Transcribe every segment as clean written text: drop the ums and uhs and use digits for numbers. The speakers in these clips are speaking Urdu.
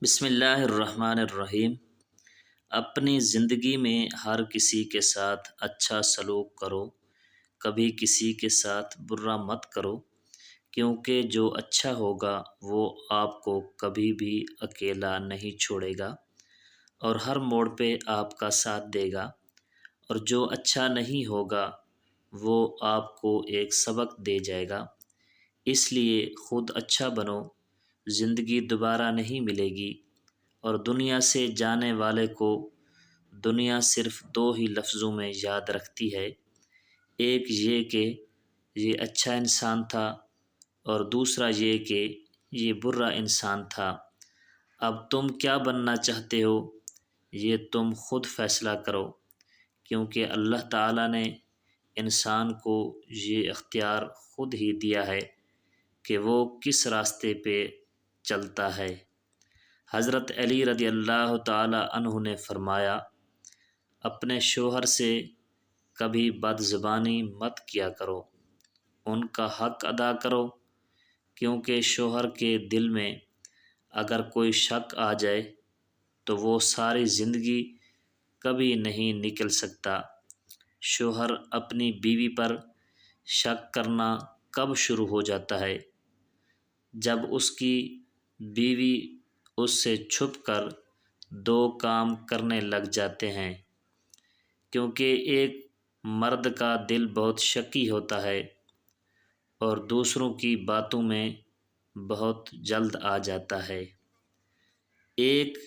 بسم اللہ الرحمن الرحیم۔ اپنی زندگی میں ہر کسی کے ساتھ اچھا سلوک کرو، کبھی کسی کے ساتھ برا مت کرو، کیونکہ جو اچھا ہوگا وہ آپ کو کبھی بھی اکیلا نہیں چھوڑے گا اور ہر موڑ پہ آپ کا ساتھ دے گا، اور جو اچھا نہیں ہوگا وہ آپ کو ایک سبق دے جائے گا۔ اس لیے خود اچھا بنو، زندگی دوبارہ نہیں ملے گی، اور دنیا سے جانے والے کو دنیا صرف دو ہی لفظوں میں یاد رکھتی ہے، ایک یہ کہ یہ اچھا انسان تھا، اور دوسرا یہ کہ یہ برا انسان تھا۔ اب تم کیا بننا چاہتے ہو یہ تم خود فیصلہ کرو، کیونکہ اللہ تعالیٰ نے انسان کو یہ اختیار خود ہی دیا ہے کہ وہ کس راستے پہ چلتا ہے۔ حضرت علی رضی اللہ تعالی عنہ نے فرمایا، اپنے شوہر سے کبھی بد زبانی مت کیا کرو، ان کا حق ادا کرو، کیونکہ شوہر کے دل میں اگر کوئی شک آ جائے تو وہ ساری زندگی کبھی نہیں نکل سکتا۔ شوہر اپنی بیوی پر شک کرنا کب شروع ہو جاتا ہے؟ جب اس کی بیوی اس سے چھپ کر دو کام کرنے لگ جاتے ہیں، کیونکہ ایک مرد کا دل بہت شکی ہوتا ہے اور دوسروں کی باتوں میں بہت جلد آ جاتا ہے۔ ایک،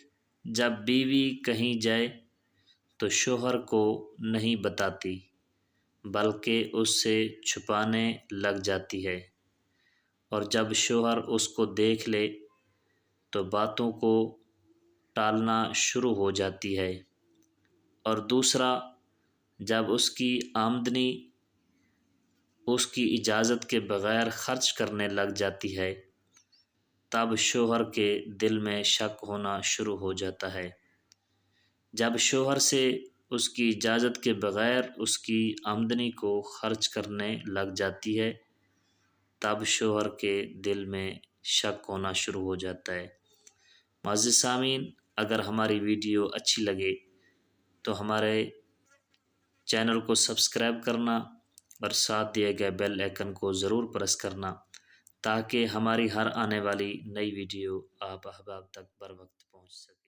جب بیوی کہیں جائے تو شوہر کو نہیں بتاتی بلکہ اس سے چھپانے لگ جاتی ہے، اور جب شوہر اس کو دیکھ لے تو باتوں کو ٹالنا شروع ہو جاتی ہے، اور دوسرا، جب اس کی آمدنی اس کی اجازت کے بغیر خرچ کرنے لگ جاتی ہے تب شوہر کے دل میں شک ہونا شروع ہو جاتا ہے۔ جب شوہر سے اس کی اجازت کے بغیر اس کی آمدنی کو خرچ کرنے لگ جاتی ہے تب شوہر کے دل میں شک ہونا شروع ہو جاتا ہے۔ معزز سامعین، اگر ہماری ویڈیو اچھی لگے تو ہمارے چینل کو سبسکرائب کرنا اور ساتھ دیے گئے بیل آئیکن کو ضرور پریس کرنا، تاکہ ہماری ہر آنے والی نئی ویڈیو آپ احباب تک بر وقت پہنچ سکے۔